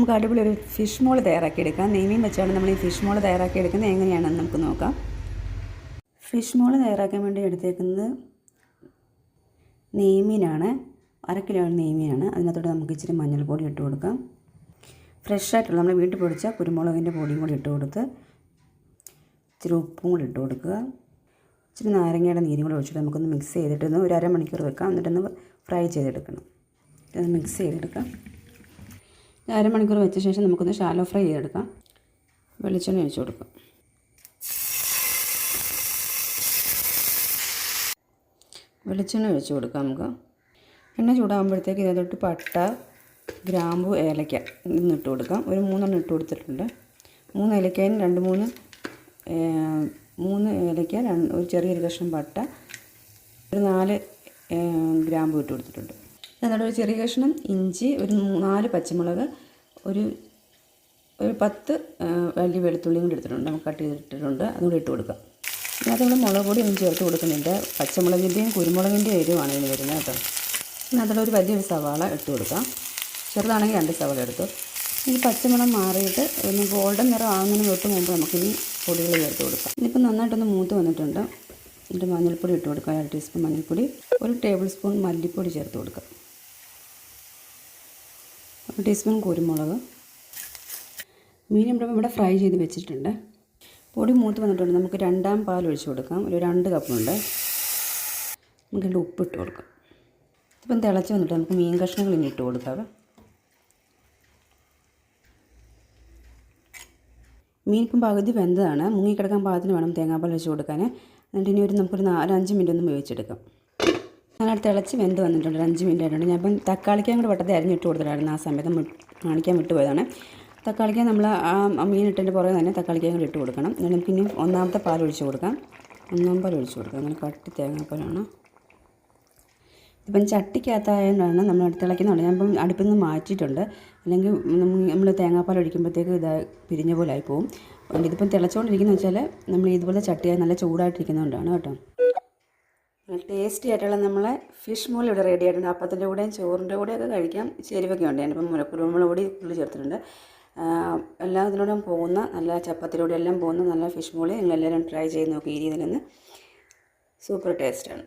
നമുക്ക് അടിപൊളി ഒരു ഫിഷ് മോൾ തയ്യാറാക്കിയെടുക്കാം. നെയ്മീൻ വെച്ചാണ് നമ്മൾ ഈ ഫിഷ് മോൾ തയ്യാറാക്കിയെടുക്കുന്നത്. എങ്ങനെയാണെന്ന് നമുക്ക് നോക്കാം. ഫിഷ് മോൾ തയ്യാറാക്കാൻ വേണ്ടി എടുത്തേക്കുന്നത് നെയ്മീനാണ്. 1/2 കിലോ നെയ്മീനാണ്. അതിനകത്തോട്ട് നമുക്ക് ഇച്ചിരി മഞ്ഞൾപ്പൊടി ഇട്ട് കൊടുക്കാം. ഫ്രഷായിട്ടുള്ള നമ്മൾ വീട്ടിൽ പൊടിച്ച കുരുമുളകിൻ്റെ പൊടിയും കൂടി ഇട്ട് കൊടുത്ത് ഇച്ചിരി ഉപ്പും കൂടി ഇട്ട് കൊടുക്കുക. ഇച്ചിരി നാരങ്ങയുടെ നീരും കൂടി ഒഴിച്ചിട്ട് നമുക്കൊന്ന് മിക്സ് ചെയ്തിട്ടൊന്ന് ഒരു അരമണിക്കൂർ വെക്കാം. എന്നിട്ടൊന്ന് ഫ്രൈ ചെയ്തെടുക്കണം. ഇതൊന്ന് മിക്സ് ചെയ്തെടുക്കാം. അരമണിക്കൂർ വെച്ച ശേഷം നമുക്കൊന്ന് ഷാലോ ഫ്രൈ ചെയ്തെടുക്കാം. വെളിച്ചെണ്ണ ഒഴിച്ച് കൊടുക്കാം. വെളിച്ചെണ്ണ ഒഴിച്ച് കൊടുക്കാം. നമുക്ക് എണ്ണ ചൂടാകുമ്പോഴത്തേക്ക് ഇതിനകത്തോട്ട് പട്ട, ഗ്രാമ്പു, ഏലക്ക ഇട്ട് കൊടുക്കാം. ഒരു 3 ഇട്ട് കൊടുത്തിട്ടുണ്ട്. 3 ഏലക്കയും 3 ഏലക്ക, ഒരു ചെറിയൊരു കഷ്ണം പട്ട, ഒരു 4 ഗ്രാമ്പു ഇട്ട് കൊടുത്തിട്ടുണ്ട്. അതിനകത്ത് ഒരു ചെറിയ കഷ്ണം ഇഞ്ചി, ഒരു 4 പച്ചമുളക്, ഒരു 10 വലിയ വെളുത്തുള്ളിയും കൂടി എടുത്തിട്ടുണ്ട്. നമുക്ക് കട്ട് ചെയ്തിട്ടിട്ടുണ്ട്. അതുകൂടി ഇട്ട് കൊടുക്കാം. ഇതിനകത്ത് നമ്മൾ മുളക് പൊടി ഒന്നും ചേർത്ത് കൊടുക്കുന്നില്ല. പച്ചമുളകിൻ്റെയും കുരുമുളകിൻ്റെയും എരിവാണ് ഇതിന് വരുന്നത് കേട്ടോ. ഇതിനകത്തുള്ള ഒരു വലിയൊരു സവാള ഇട്ട് കൊടുക്കാം. ചെറുതാണെങ്കിൽ 2 സവാള എടുത്തു. ഈ പച്ചമുളക് മാറിയിട്ട് ഒന്ന് ഗോൾഡൻ നിറം ആകുന്നതിന് തൊട്ട് മുമ്പ് നമുക്കിനി പൊടികൾ ചേർത്ത് കൊടുക്കാം. ഇതിപ്പോൾ നന്നായിട്ടൊന്ന് മൂത്ത് വന്നിട്ടുണ്ട്. എന്നിട്ട് മഞ്ഞൾപ്പൊടി ഇട്ട് കൊടുക്കാം. 1 ടീസ്പൂൺ മഞ്ഞൾപ്പൊടി, 1 ടേബിൾ സ്പൂൺ മല്ലിപ്പൊടി ചേർത്ത് കൊടുക്കാം. 1 ടീസ്പൂൺ കുരുമുളക്. മീൻ ഇവിടെ ഫ്രൈ ചെയ്ത് വെച്ചിട്ടുണ്ട്. പൊടി മൂത്ത് വന്നിട്ടുണ്ട്. നമുക്ക് 2ാം പാൽ ഒഴിച്ച് കൊടുക്കാം. ഒരു 2 കപ്പുണ്ട്. നമുക്കിതിൻ്റെ ഉപ്പിട്ട് കൊടുക്കാം. ഇപ്പം തിളച്ച് വന്നിട്ട് നമുക്ക് മീൻ കഷ്ണങ്ങൾ ഇനി ഇട്ട് കൊടുക്കാം. മീൻ ഇപ്പം പകുതി വെന്തതാണ്. മുങ്ങിക്കിടക്കാൻ പാകത്തിന് വേണം തേങ്ങാപ്പാൽ ഒഴിച്ച് കൊടുക്കാൻ. എന്നിട്ട് ഇനി നമുക്കൊരു 4-5 മിനിറ്റ് ഒന്ന് വേവിച്ചെടുക്കാം. നന്നായിട്ട് തിളച്ച് വെന്ത് വന്നിട്ടുണ്ട്. 5 മിനിറ്റ് ആയിട്ടുണ്ട്. ഞാൻ ഇപ്പം തക്കാളിക്കാൻ കൂടെ വട്ടത്തെ അരിഞ്ഞിട്ട് കൊടുത്തിട്ടായിരുന്നു. ആ സമയത്ത് കാണിക്കാൻ വിട്ടുപോയതാണ്. തക്കാളിക്കാൻ നമ്മൾ ആ മീനിട്ടതിൻ്റെ പുറകെ തന്നെ തക്കാളിക്കാൻ കൂടി ഇട്ട് കൊടുക്കണം. എന്നിട്ട് നമുക്ക് ഇനി 1ാമത്തെ പാൽ ഒഴിച്ച് കൊടുക്കാം. 1ാം പാൽ ഒഴിച്ച് കൊടുക്കാം. അങ്ങനെ കട്ടി തേങ്ങാപ്പാലാണ്. ഇപ്പം ചട്ടിക്കകത്തായതുകൊണ്ടാണ് നമ്മൾ തിളയ്ക്കുന്നുണ്ട്. ഞാൻ ഇപ്പം അടുപ്പിൽ നിന്ന് മാറ്റിയിട്ടുണ്ട്. അല്ലെങ്കിൽ നമ്മൾ തേങ്ങാപ്പാൽ ഒഴിക്കുമ്പോഴത്തേക്ക് ഇത് പിരിഞ്ഞ പോലെ ആയിപ്പോവും. അതുകൊണ്ട് ഇതിപ്പം തിളച്ചുകൊണ്ടിരിക്കുന്നത് വെച്ചാൽ നമ്മൾ ഇതുപോലെ ചട്ടിയായി നല്ല ചൂടായിട്ടിരിക്കുന്നതുകൊണ്ടാണ് കേട്ടോ. ടേസ്റ്റി ആയിട്ടുള്ള നമ്മളെ ഫിഷ് മോൾ ഇവിടെ റെഡി ആയിട്ടുണ്ട്. അപ്പത്തിൻ്റെ കൂടെയും ചോറിൻ്റെ കൂടെയൊക്കെ കഴിക്കാം. ചേരുവൊക്കെ ഉണ്ട്. ഞാനിപ്പം കുരുമുളക് പൊടി ഉള്ളിൽ ചേർത്തിട്ടുണ്ട്. എല്ലാ ഇതിലൂടെയും പോകുന്ന നല്ല ചപ്പാത്തിലൂടെ എല്ലാം പോകുന്ന നല്ല ഫിഷ് മോൾ നിങ്ങളെല്ലാവരും ട്രൈ ചെയ്ത് നോക്കി. ഈ രീതിയിൽ നിന്ന് സൂപ്പർ ടേസ്റ്റാണ്.